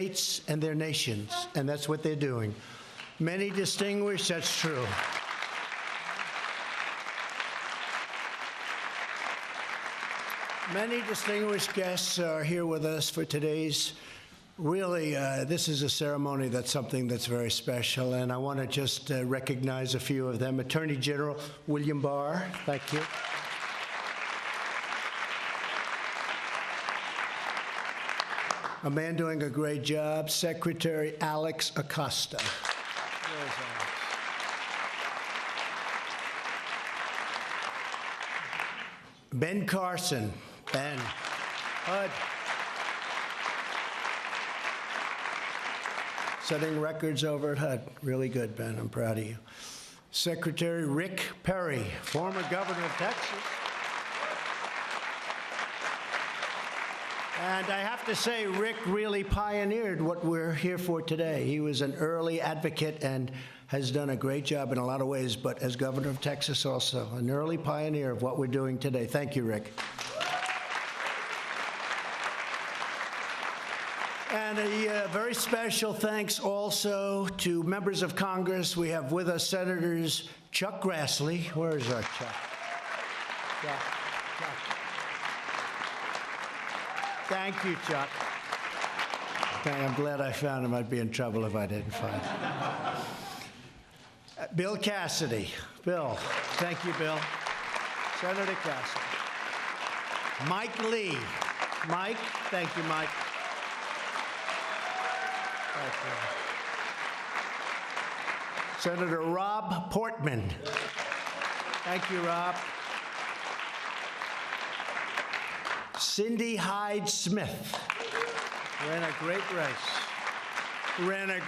states and their nations, and that's what they're doing. Many distinguished, that's true. Many distinguished guests are here with us for today's, really, this is a ceremony that's something that's very special, and I want to just recognize a few of them. Attorney General William Barr, thank you. A man doing a great job, Secretary Alex Acosta. Where's Alex? Ben Carson. Ben. Hud. Setting records over at HUD. Really good, Ben. I'm proud of you. Secretary Rick Perry, former governor of Texas. And I have to say, Rick really pioneered what we're here for today. He was an early advocate and has done a great job in a lot of ways, but as governor of Texas also, an early pioneer of what we're doing today. Thank you, Rick. And a very special thanks also to members of Congress. We have with us Senators Chuck Grassley. Where is our Chuck? Chuck. Thank you, Chuck. I'm glad I found him. I'd be in trouble if I didn't find him. Bill Cassidy. Bill. Thank you, Bill. Senator Cassidy. Mike Lee. Mike. Thank you, Mike. Thank you. Senator Rob Portman. Thank you, Rob. Cindy Hyde-Smith ran a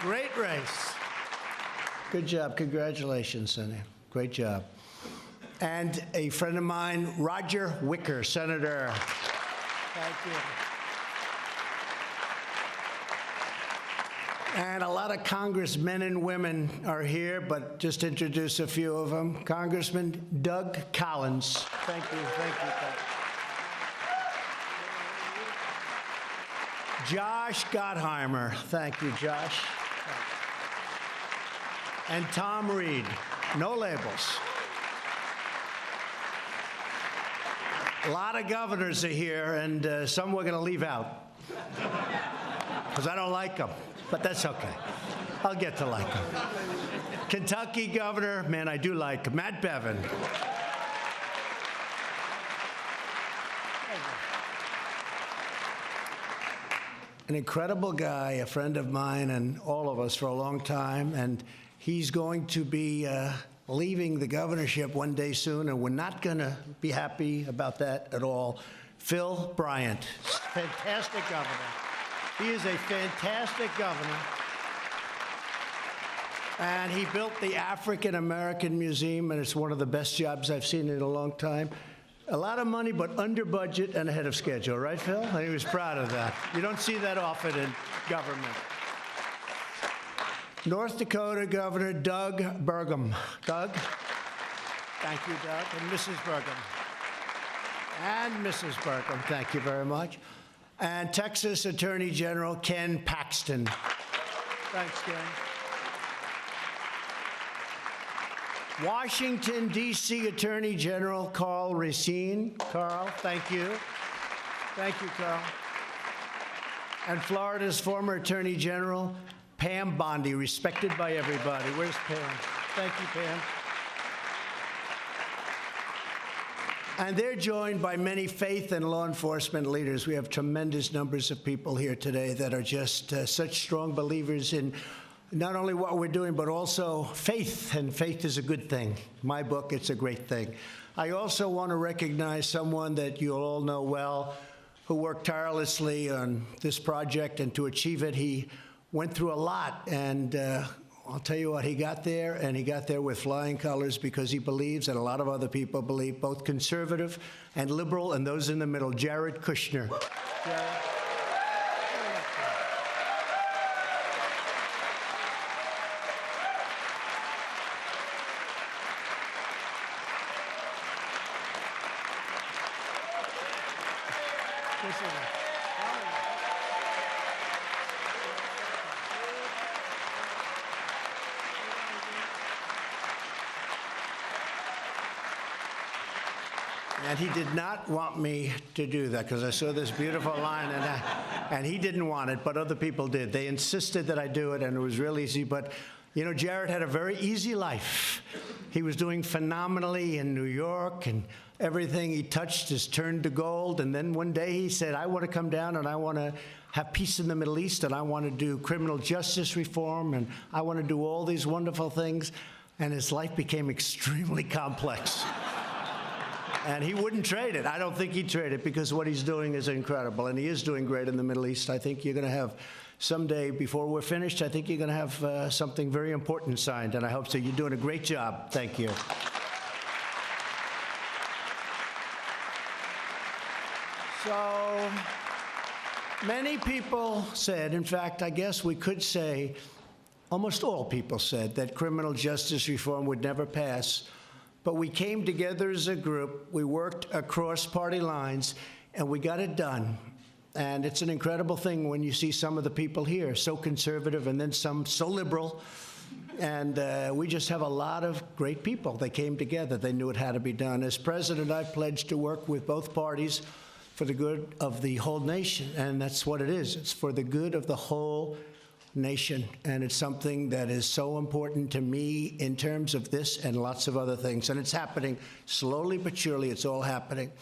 great race. Good job. Congratulations, Cindy. Great job. And a friend of mine, Roger Wicker, Senator. Thank you. And a lot of congressmen and women are here, but just to introduce a few of them. Congressman Doug Collins. Thank you. Thank you. Thank you. Josh Gottheimer. Thank you, Josh. And Tom Reed. No labels. A lot of governors are here, and some we're going to leave out because I don't like them, but that's okay. I'll get to like them. Kentucky Governor, man, I do like Matt Bevin. An incredible guy, a friend of mine and all of us for a long time, and he's going to be leaving the governorship one day soon, and we're not going to be happy about that at all. Phil Bryant, fantastic governor. He is a fantastic governor. And he built the African American Museum, and it's one of the best jobs I've seen in a long time. A lot of money, but under budget and ahead of schedule, right, Phil? And he was proud of that. You don't see that often in government. North Dakota Governor Doug Burgum. Doug? Thank you, Doug. And Mrs. Burgum. And Mrs. Burgum, thank you very much. And Texas Attorney General Ken Paxton. Thanks, Ken. Washington, D.C. Attorney General Carl Racine. Carl, thank you. Thank you, Carl. And Florida's former Attorney General, Pam Bondi, respected by everybody. Where's Pam? Thank you, Pam. And they're joined by many faith and law enforcement leaders. We have tremendous numbers of people here today that are just such strong believers in not only what we're doing, but also faith, and faith is a good thing. My book, it's a great thing. I also want to recognize someone that you'll all know well, who worked tirelessly on this project, and to achieve it, he went through a lot, and I'll tell you what, he got there, and he got there with flying colors because he believes, and a lot of other people believe, both conservative and liberal, and those in the middle. Jared Kushner. Jared. And he did not want me to do that because I saw this beautiful line, and he didn't want it, but other people did. They insisted that I do it, and it was real easy. But, you know, Jared had a very easy life. He was doing phenomenally in New York, and everything he touched is turned to gold. And then one day he said, I want to come down and I want to have peace in the Middle East, and I want to do criminal justice reform, and I want to do all these wonderful things. And his life became extremely complex. And he wouldn't trade it. I don't think he'd trade it because what he's doing is incredible. And he is doing great in the Middle East. I think you're going to have someday, before we're finished, I think you're going to have something very important signed. And I hope so. You're doing a great job. Thank you. So many people said, in fact, I guess we could say, almost all people said that criminal justice reform would never pass. But we came together as a group, we worked across party lines, and we got it done. And it's an incredible thing when you see some of the people here, so conservative, and then some so liberal. And we just have a lot of great people. They came together. They knew it had to be done. As president, I pledged to work with both parties for the good of the whole nation. And that's what it is. It's for the good of the whole nation, and it's something that is so important to me in terms of this and lots of other things. And it's happening slowly but surely. It's all happening.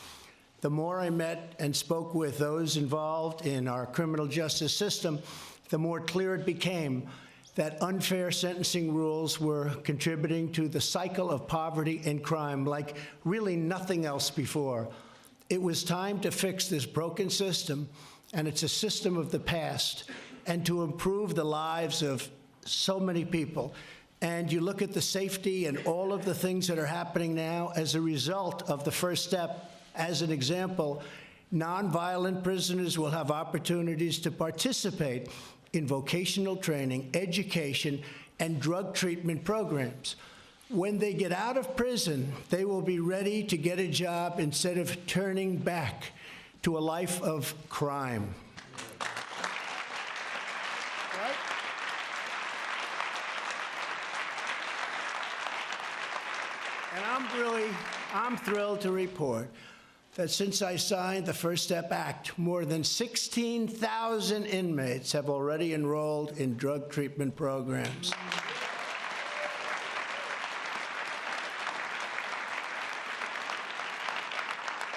The more I met and spoke with those involved in our criminal justice system, the more clear it became that unfair sentencing rules were contributing to the cycle of poverty and crime like really nothing else before. It was time to fix this broken system, and it's a system of the past, and to improve the lives of so many people. And you look at the safety and all of the things that are happening now as a result of the first step. As an example, nonviolent prisoners will have opportunities to participate in vocational training, education, and drug treatment programs. When they get out of prison, they will be ready to get a job instead of turning back to a life of crime. And I'm thrilled to report that since I signed the First Step Act, more than 16,000 inmates have already enrolled in drug treatment programs.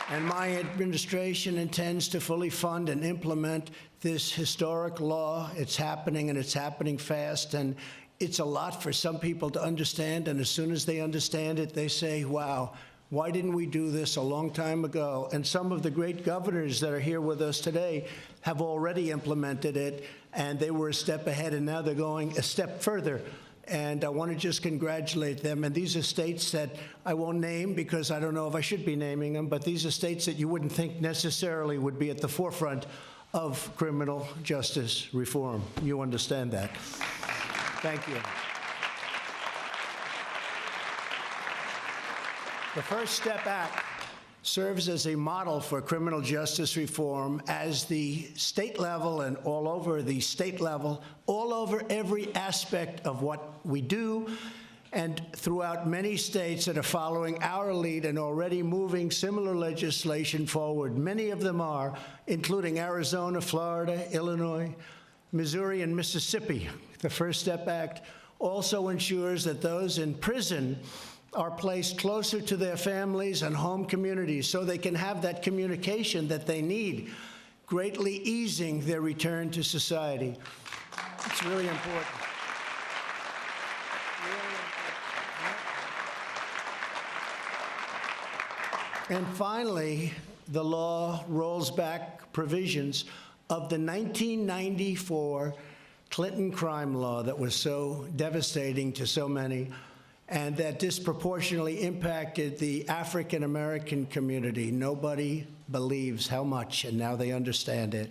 And my administration intends to fully fund and implement this historic law. It's happening, and it's happening fast. And it's a lot for some people to understand, and as soon as they understand it, they say, wow, why didn't we do this a long time ago? And some of the great governors that are here with us today have already implemented it, and they were a step ahead, and now they're going a step further. And I want to just congratulate them. And these are states that I won't name because I don't know if I should be naming them, but these are states that you wouldn't think necessarily would be at the forefront of criminal justice reform. You understand that. Thank you. The First Step Act serves as a model for criminal justice reform as the state level and all over the state level, all over every aspect of what we do, and throughout many states that are following our lead and already moving similar legislation forward. Many of them are, including Arizona, Florida, Illinois, Missouri, and Mississippi. The First Step Act also ensures that those in prison are placed closer to their families and home communities so they can have that communication that they need, greatly easing their return to society. It's really important. And finally, the law rolls back provisions of the 1994 Clinton crime law that was so devastating to so many and that disproportionately impacted the African American community. Nobody believes how much, and now they understand it.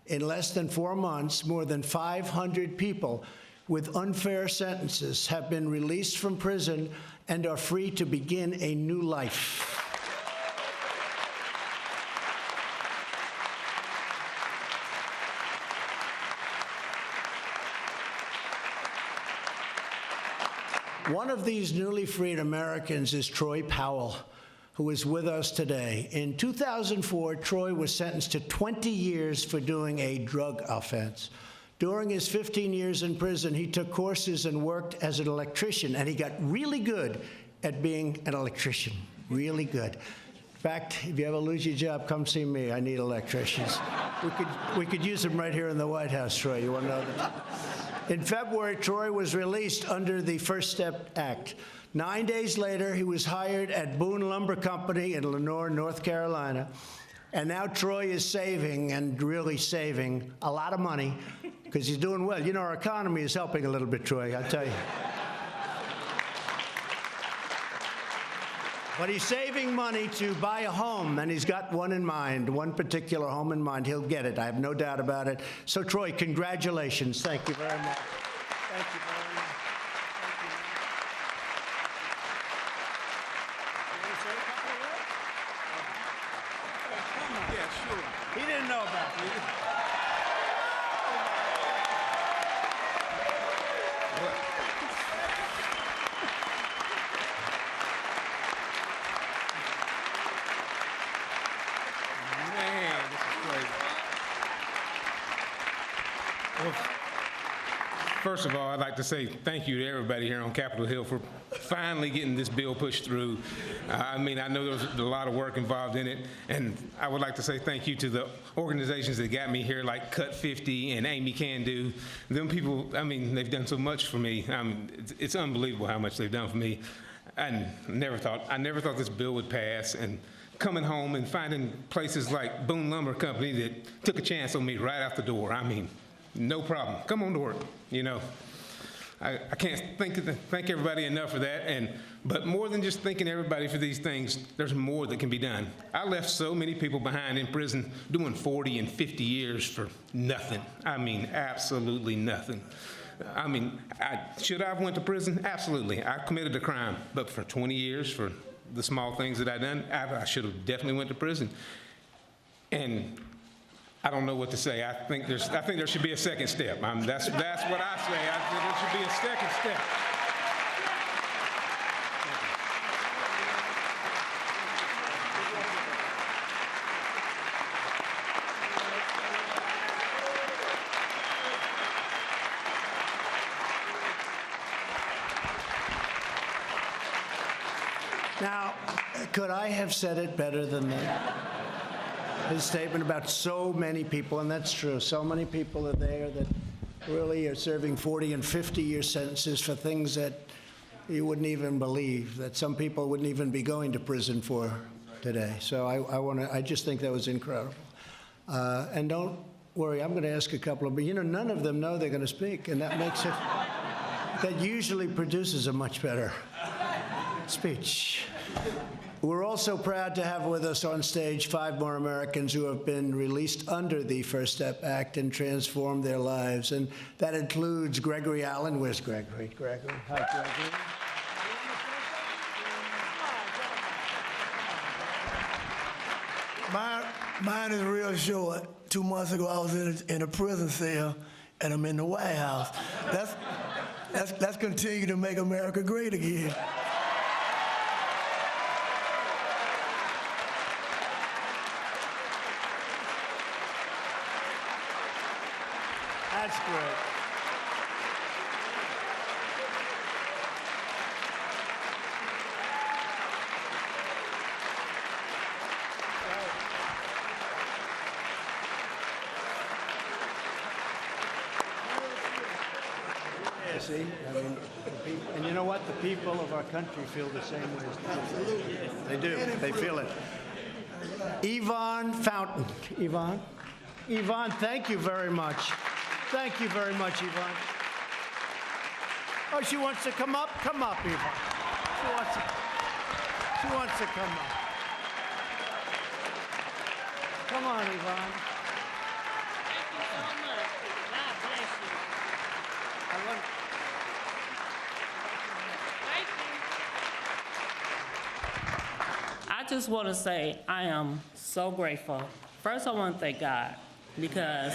In less than 4 months, more than 500 people with unfair sentences have been released from prison and are free to begin a new life. One of these newly freed Americans is Troy Powell, who is with us today. In 2004, Troy was sentenced to 20 years for doing a drug offense. During his 15 years in prison, he took courses and worked as an electrician, and he got really good at being an electrician, really good. In fact, if you ever lose your job, come see me. I need electricians. We could use them right here in the White House, Troy. You want to know that? In February, Troy was released under the First Step Act. 9 days later, he was hired at Boone Lumber Company in Lenoir, North Carolina. And now Troy is saving, and really saving, a lot of money because he's doing well. You know, our economy is helping a little bit, Troy, I tell you. But he's saving money to buy a home, and he's got one in mind, one particular home in mind. He'll get it. I have no doubt about it. So, Troy, congratulations. Thank you very much. Thank you very much. Thank you. You want to say a couple of words? Yeah, sure. He didn't know about it. First of all, I'd like to say thank you to everybody here on Capitol Hill for finally getting this bill pushed through. I mean, I know there was a lot of work involved in it, and I would like to say thank you to the organizations that got me here, like Cut 50 and Amy Can Do. Them people, I mean, they've done so much for me. It's unbelievable how much they've done for me. I never thought this bill would pass, and coming home and finding places like Boone Lumber Company that took a chance on me right out the door. I mean, no problem. Come on to work. You know, I can't thank everybody enough for that. But more than just thanking everybody for these things, there's more that can be done. I left so many people behind in prison doing 40 and 50 years for nothing. I mean, absolutely nothing. I mean, should I have went to prison? Absolutely. I committed a crime. But for 20 years, for the small things that I done, I should have definitely went to prison. And I don't know what to say. I think there should be a second step. That's what I say. I think there should be a second step. Now, could I have said it better than that? His statement about so many people, and that's true, so many people are there that really are serving 40 and 50-year sentences for things that you wouldn't even believe, that some people wouldn't even be going to prison for today. So I just think that was incredible. And don't worry, I'm going to ask a couple of, but you know, none of them know they're going to speak, and that makes it, that usually produces a much better speech. We're also proud to have with us on stage 5 more Americans who have been released under the First Step Act and transformed their lives. And that includes Gregory Allen. Where's Gregory? Gregory. Hi, Gregory. Mine is real short. 2 months ago, I was in a prison cell, and I'm in the White House. Let's continue to make America great again. That's great. Yeah, see, I mean, and you know what? The people of our country feel the same way as absolutely. They do. They feel it. Yvonne Fountain. Yvonne, thank you very much. Thank you very much, Yvonne. Oh, she wants to come up? Come up, Yvonne. She wants to come up. Come on, Yvonne. Thank you so much. God bless you. Thank you. I just want to say I am so grateful. First, I want to thank God, because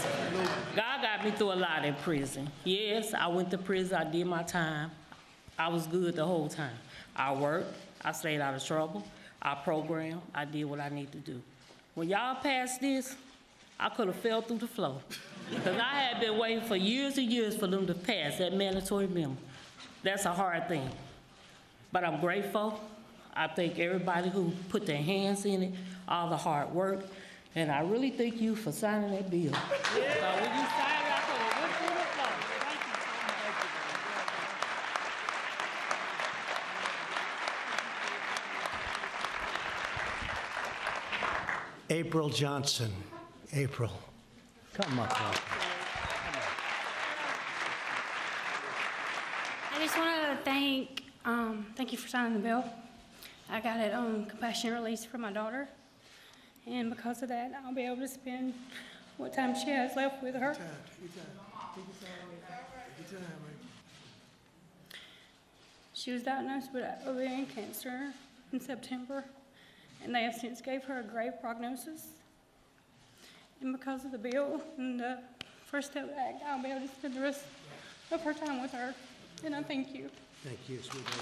God got me through a lot in prison. Yes, I went to prison, I did my time. I was good the whole time. I worked, I stayed out of trouble. I programmed, I did what I need to do. When y'all passed this, I could have fell through the floor. Because I had been waiting for years and years for them to pass that mandatory minimum. That's a hard thing. But I'm grateful. I thank everybody who put their hands in it, all the hard work. And I really thank you for signing that bill. Yeah. When you signed it, I could have went through the floor. Thank you so much. April Johnson. April, come up. I just wanted to thank you for signing the bill. I got it on compassionate release for my daughter, and because of that, I'll be able to spend what time she has left with her. She was diagnosed with ovarian cancer in September, and they have since gave her a grave prognosis. And because of the bill and the First Step Act, I'll be able to spend the rest of her time with her. And I thank you. Thank you, sweetheart.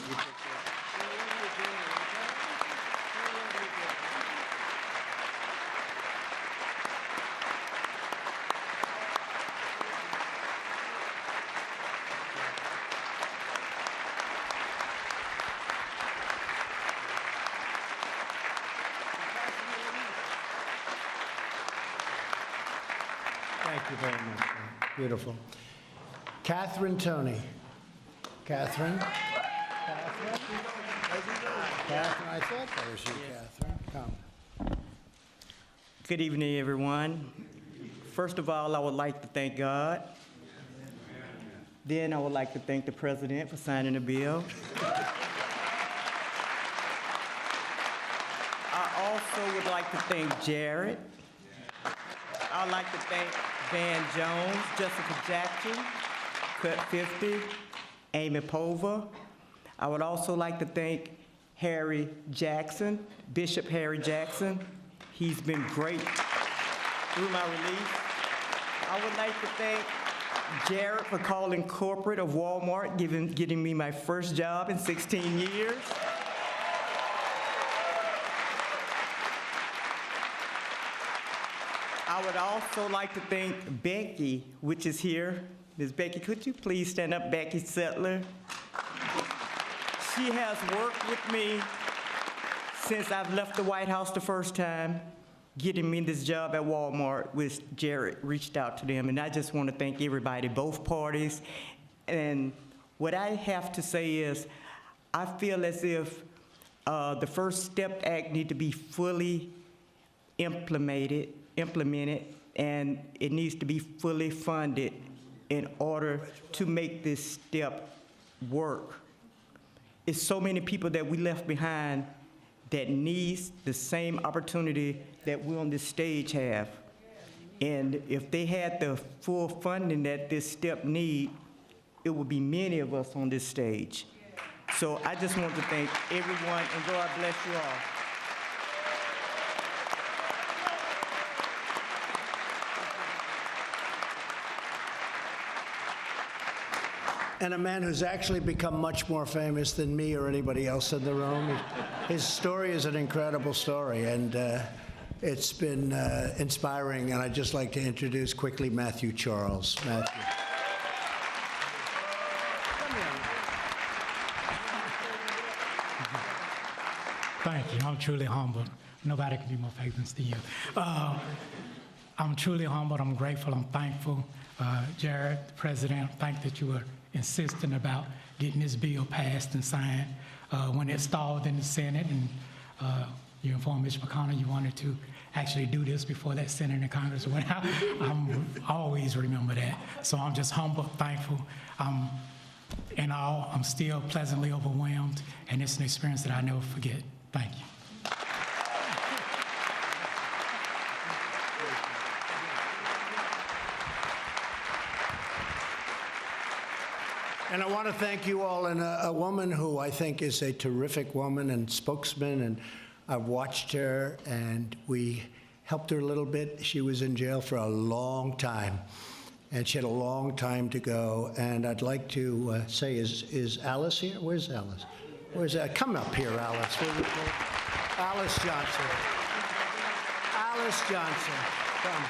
Thank you very much. Beautiful. Catherine Toney. Catherine? Catherine, I thought that was you, Catherine. Come. Good evening, everyone. First of all, I would like to thank God. Then I would like to thank the President for signing the bill. I also would like to thank Jared. I'd like to thank Van Jones, Jessica Jackson, Cut 50, Amy Pova. I would also like to thank Harry Jackson, Bishop Harry Jackson. He's been great through my release. I would like to thank Jared for calling corporate of Walmart, getting me my first job in 16 years. I would also like to thank Becky, which is here. Ms. Becky, could you please stand up, Becky Settler? She has worked with me since I've left the White House the first time, getting me this job at Walmart, which Jared reached out to them. And I just want to thank everybody, both parties. And what I have to say is, I feel as if the First Step Act need to be fully implemented, and it needs to be fully funded in order to make this step work. It's so many people that we left behind that needs the same opportunity that we on this stage have. And if they had the full funding that this step need, it would be many of us on this stage. So I just want to thank everyone, and God bless you all. And a man who's actually become much more famous than me or anybody else in the room. His story is an incredible story, and it's been inspiring. And I'd just like to introduce quickly Matthew Charles. Matthew. Thank you. I'm truly humbled. Nobody can be more famous than you. I'm truly humbled. I'm grateful. I'm thankful. Jared, the President, thank that you were insistent about getting this bill passed and signed. When it stalled in the Senate, and you informed Mitch McConnell you wanted to actually do this before that Senate and Congress went out. I'm always remember that. So I'm just humble, thankful. In all, I'm still pleasantly overwhelmed, and it's an experience that I never forget. Thank you. And I want to thank you all, and a woman who I think is a terrific woman and spokesman, and I've watched her, and we helped her a little bit. She was in jail for a long time, and she had a long time to go. And I'd like to say, is Alice here? Where's Alice? Where's that? Come up here, Alice. Alice Johnson. Alice Johnson, come.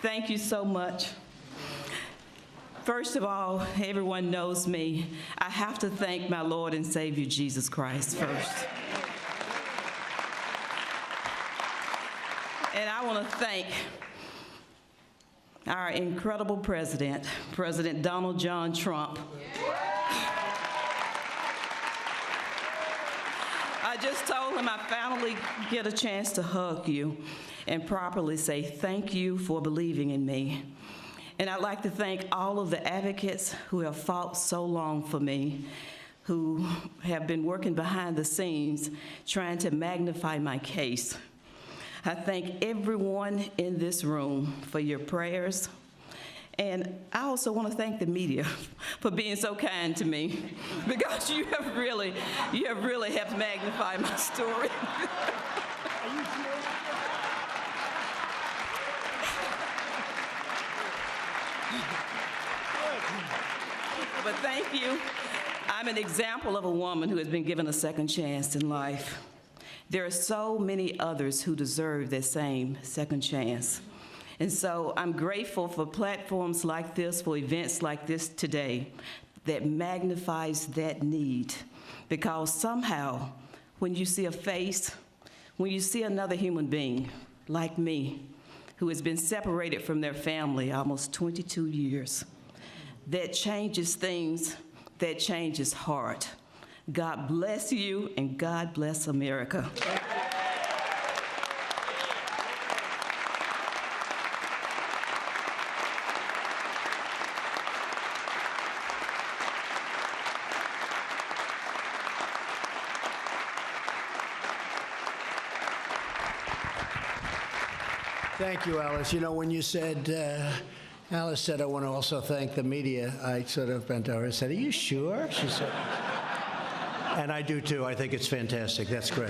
Thank you so much. First of all, everyone knows me. I have to thank my Lord and Savior, Jesus Christ, first. And I want to thank our incredible president, President Donald John Trump. I just told him I finally get a chance to hug you and properly say thank you for believing in me. And I'd like to thank all of the advocates who have fought so long for me, who have been working behind the scenes trying to magnify my case. I thank everyone in this room for your prayers. And I also want to thank the media for being so kind to me, because you have really helped magnify my story. But thank you. I'm an example of a woman who has been given a second chance in life. There are so many others who deserve that same second chance. And so I'm grateful for platforms like this, for events like this today, that magnifies that need. Because somehow, when you see a face, when you see another human being like me, who has been separated from their family almost 22 years, that changes things, that changes heart. God bless you, and God bless America. Thank you, Alice. You know, when you said, Alice said, I want to also thank the media, I sort of bent over and said, are you sure? She said, and I do too. I think it's fantastic. That's great.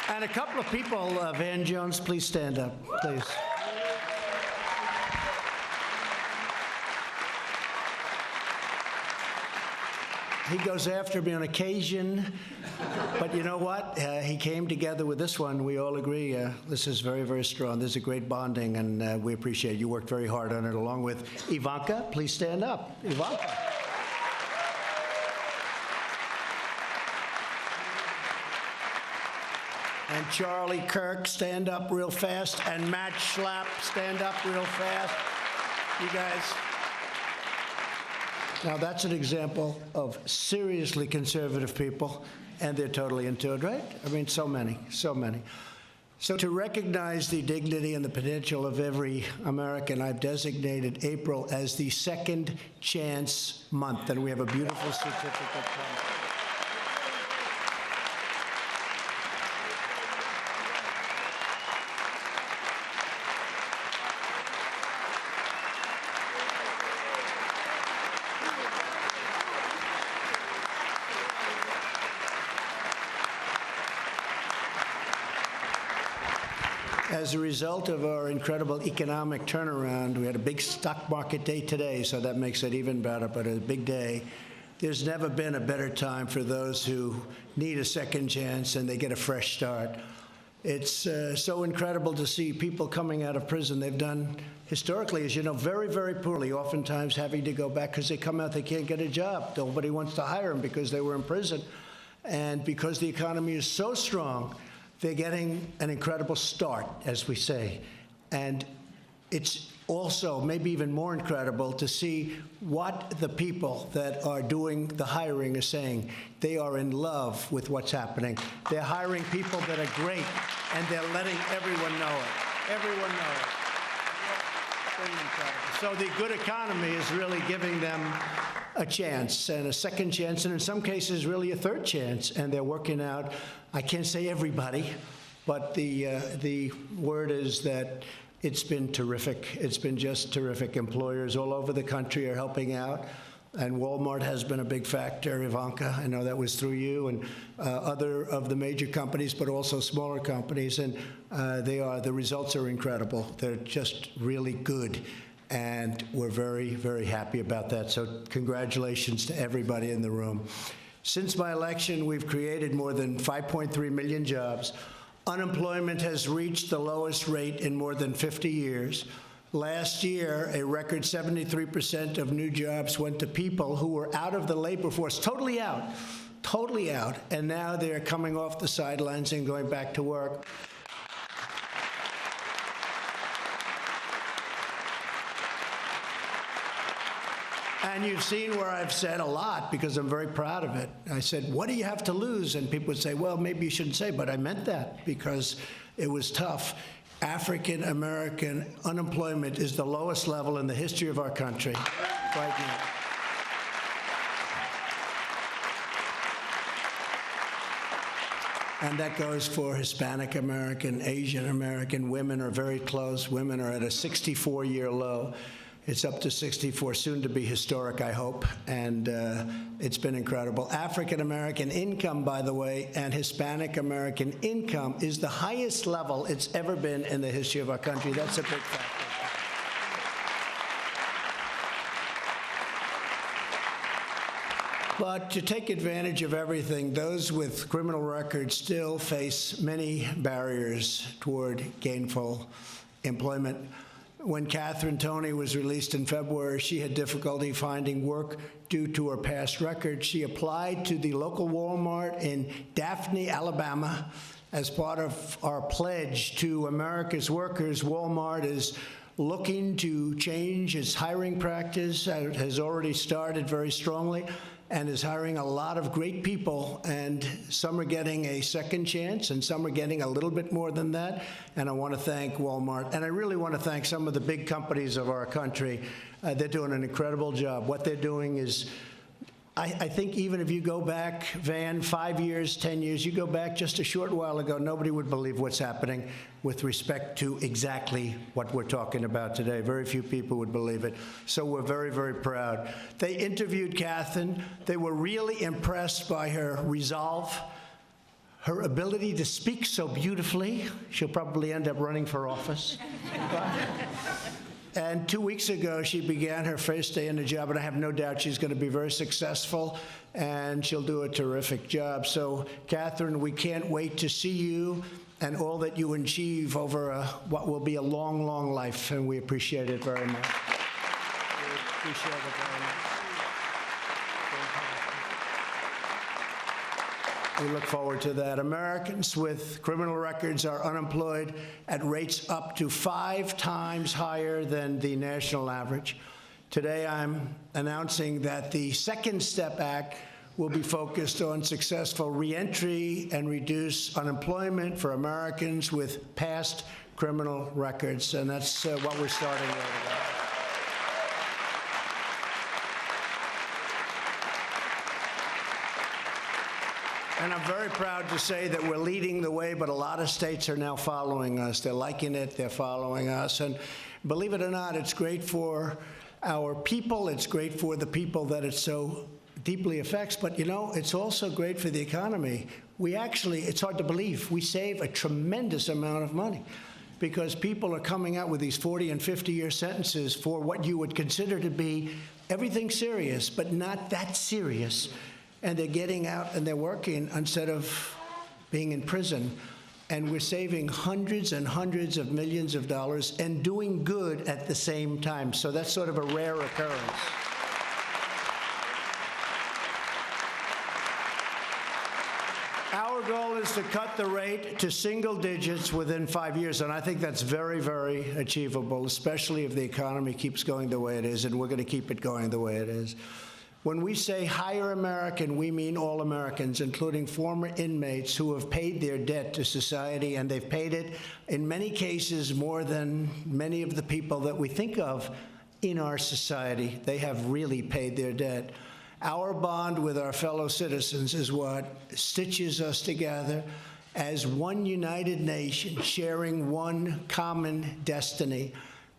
And a couple of people, Van Jones, please stand up, please. He goes after me on occasion, but you know what? He came together with this one. We all agree this is very, very strong. This is a great bonding, and we appreciate it. You worked very hard on it, along with Ivanka. Please stand up. Ivanka. And Charlie Kirk, stand up real fast. And Matt Schlapp, stand up real fast. You guys. Now, that's an example of seriously conservative people, and they're totally into it, right? I mean, so many, so many. So to recognize the dignity and the potential of every American, I've designated April as the Second Chance Month, and we have a beautiful certificate coming. As a result of our incredible economic turnaround, we had a big stock market day today, so that makes it even better, but a big day. There's never been a better time for those who need a second chance and they get a fresh start. It's so incredible to see people coming out of prison. They've done, historically, as you know, very, very poorly, oftentimes having to go back because they come out, they can't get a job. Nobody wants to hire them because they were in prison. And because the economy is so strong, they're getting an incredible start, as we say. And it's also maybe even more incredible to see what the people that are doing the hiring are saying. They are in love with what's happening. They're hiring people that are great, and they're letting everyone know it. Everyone know it. So the good economy is really giving them a chance, and a second chance, and in some cases really a third chance, and they're working out. I can't say everybody, but the word is that it's been terrific. It's been just terrific. Employers all over the country are helping out. And Walmart has been a big factor, Ivanka. I know that was through you and other of the major companies, but also smaller companies. And the results are incredible. They're just really good. And we're very, very happy about that. So congratulations to everybody in the room. Since my election, we've created more than 5.3 million jobs. Unemployment has reached the lowest rate in more than 50 years. Last year, a record 73% of new jobs went to people who were out of the labor force, totally out, and now they're coming off the sidelines and going back to work. And you've seen where I've said a lot, because I'm very proud of it. I said, what do you have to lose? And people would say, well, maybe you shouldn't say, but I meant that because it was tough. African American unemployment is the lowest level in the history of our country right now. And that goes for Hispanic American, Asian American. Women are very close. Women are at a 64-year low. It's up to 64, soon to be historic, I hope, and it's been incredible. African American income, by the way, and Hispanic American income is the highest level it's ever been in the history of our country. That's a big factor. But to take advantage of everything, those with criminal records still face many barriers toward gainful employment. When Catherine Toney was released in February, she had difficulty finding work due to her past record. She applied to the local Walmart in Daphne, Alabama. As part of our pledge to America's workers, Walmart is looking to change its hiring practice. It has already started very strongly and is hiring a lot of great people, and some are getting a second chance, and some are getting a little bit more than that. And I want to thank Walmart, and I really want to thank some of the big companies of our country. They're doing an incredible job. What they're doing is, I think even if you go back, Van, 5 years, 10 years, you go back just a short while ago, nobody would believe what's happening with respect to exactly what we're talking about today. Very few people would believe it. So we're very, very proud. They interviewed Catherine. They were really impressed by her resolve, her ability to speak so beautifully. She'll probably end up running for office. And 2 weeks ago, she began her first day in the job, and I have no doubt she's going to be very successful, and she'll do a terrific job. So, Catherine, we can't wait to see you and all that you achieve over what will be a long, long life, and we appreciate it very much. We appreciate it very much. We look forward to that. Americans with criminal records are unemployed at rates up to 5 times higher than the national average. Today, I'm announcing that the Second Step Act will be focused on successful reentry and reduce unemployment for Americans with past criminal records, and that's what we're starting with today. And I'm very proud to say that we're leading the way, but a lot of states are now following us. They're liking it, they're following us. And believe it or not, it's great for our people. It's great for the people that it so deeply affects. But, you know, it's also great for the economy. We actually, it's hard to believe, we save a tremendous amount of money because people are coming out with these 40 and 50-year sentences for what you would consider to be everything serious, but not that serious. And they're getting out and they're working instead of being in prison. And we're saving hundreds and hundreds of millions of dollars and doing good at the same time. So that's sort of a rare occurrence. Our goal is to cut the rate to single digits within 5 years, and I think that's very, very achievable, especially if the economy keeps going the way it is, and we're going to keep it going the way it is. When we say hire American, we mean all Americans, including former inmates who have paid their debt to society, and they've paid it, in many cases, more than many of the people that we think of in our society. They have really paid their debt. Our bond with our fellow citizens is what stitches us together as one united nation, sharing one common destiny.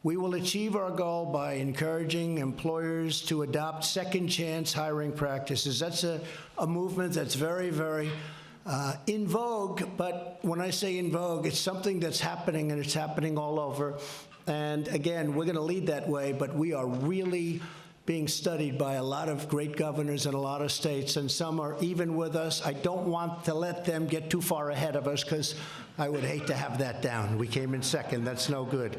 We will achieve our goal by encouraging employers to adopt second chance hiring practices. That's a movement that's very, very in vogue, but when I say in vogue, it's something that's happening, and it's happening all over. And again, we're going to lead that way, but we are really being studied by a lot of great governors in a lot of states, and some are even with us. I don't want to let them get too far ahead of us, because I would hate to have that down. We came in second. That's no good.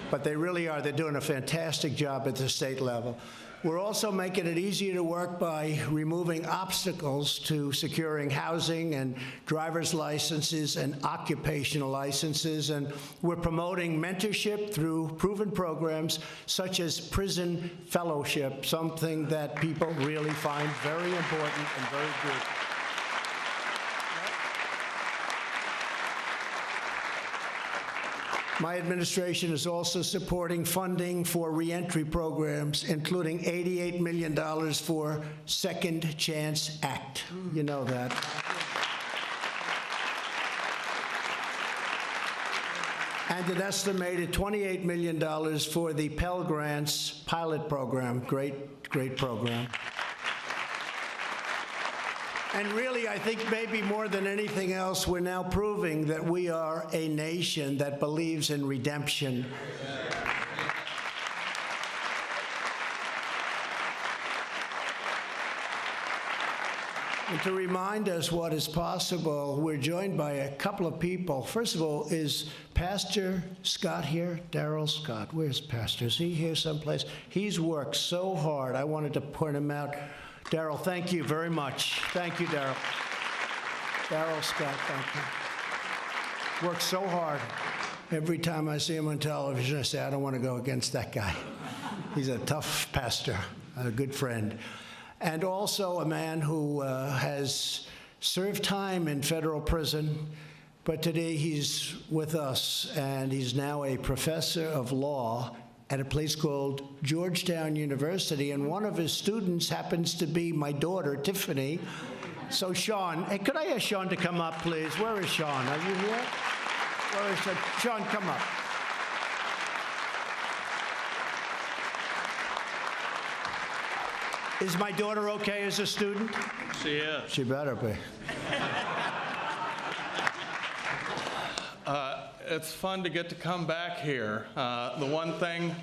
But they really are. They're doing a fantastic job at the state level. We're also making it easier to work by removing obstacles to securing housing and driver's licenses and occupational licenses. And we're promoting mentorship through proven programs such as prison fellowship, something that people really find very important and very good. My administration is also supporting funding for reentry programs, including $88 million for Second Chance Act. You know that. And an estimated $28 million for the Pell Grants pilot program. Great program. And really, I think maybe more than anything else, we're now proving that we are a nation that believes in redemption. And to remind us what is possible, we're joined by a couple of people. First of all, is Pastor Scott here? Darrell Scott. Where's Pastor? Is he here someplace? He's worked so hard. I wanted to point him out. Darrell, thank you very much. Thank you, Darrell. Darrell Scott, thank you. Worked so hard. Every time I see him on television, I say, I don't want to go against that guy. He's a tough pastor, a good friend. And also a man who has served time in federal prison, but today he's with us, and he's now a professor of law at a place called Georgetown University, and one of his students happens to be my daughter, Tiffany. So Sean, hey, could I ask Sean to come up, please? Where is Sean? Are you here? Where is Sean? Sean, come up. Is my daughter okay as a student? She is. She better be. It's fun to get to come back here. The one thing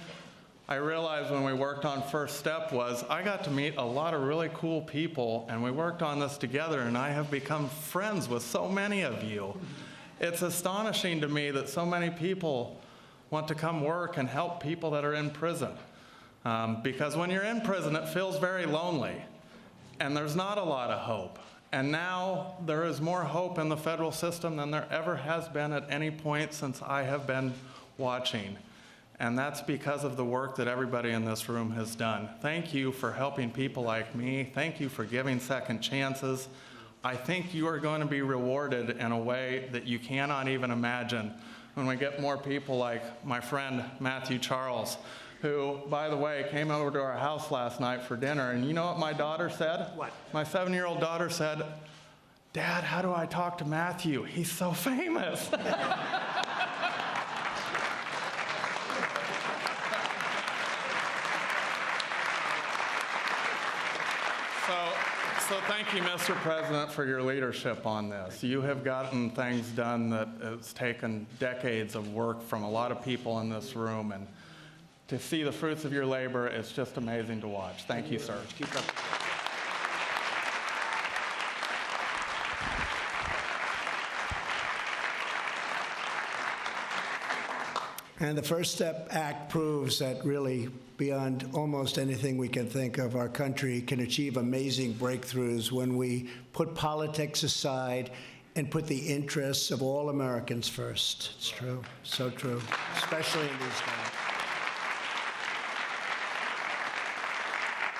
I realized when we worked on First Step was I got to meet a lot of really cool people, and we worked on this together, and I have become friends with so many of you. It's astonishing to me that so many people want to come work and help people that are in prison. Because when you're in prison, it feels very lonely, and there's not a lot of hope. And now there is more hope in the federal system than there ever has been at any point since I have been watching. And that's because of the work that everybody in this room has done. Thank you for helping people like me. Thank you for giving second chances. I think you are going to be rewarded in a way that you cannot even imagine when we get more people like my friend Matthew Charles, who, by the way, came over to our house last night for dinner. And you know what my daughter said? What? My 7-year-old daughter said, "Dad, how do I talk to Matthew? He's so famous." So thank you, Mr. President, for your leadership on this. You have gotten things done that it's taken decades of work from a lot of people in this room, and to see the fruits of your labor, it's just amazing to watch. Thank you, sir. Keep up. And the First Step Act proves that really, beyond almost anything we can think of, our country can achieve amazing breakthroughs when we put politics aside and put the interests of all Americans first. It's true, so true, especially in these days.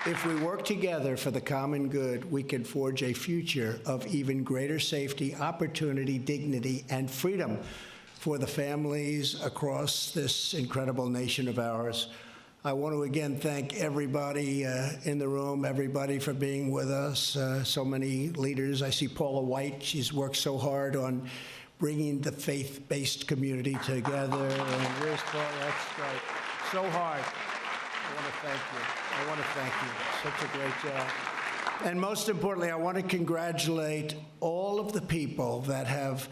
If we work together for the common good, we can forge a future of even greater safety, opportunity, dignity, and freedom for the families across this incredible nation of ours. I want to again thank everybody in the room, everybody for being with us, so many leaders. I see Paula White. She's worked so hard on bringing the faith-based community together. And where's Paula? That's right. so hard. I want to thank you. Such a great job. And most importantly, I want to congratulate all of the people that have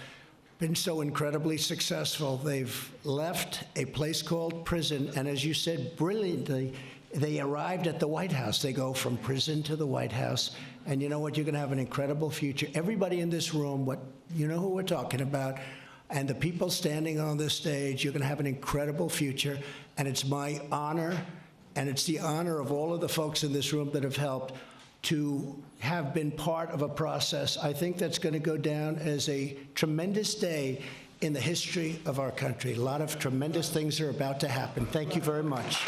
been so incredibly successful. They've left a place called prison, and as you said brilliantly, they arrived at the White House. They go from prison to the White House, and you know what? You're going to have an incredible future. Everybody in this room, you know who we're talking about, and the people standing on this stage, you're going to have an incredible future, and it's my honor, and it's the honor of all of the folks in this room that have helped to have been part of a process. I think that's going to go down as a tremendous day in the history of our country. A lot of tremendous things are about to happen. Thank you very much.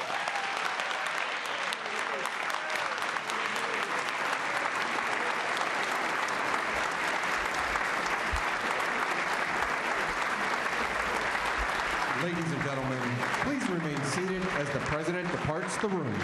Ladies and gentlemen, please remain seated as the President departs the room.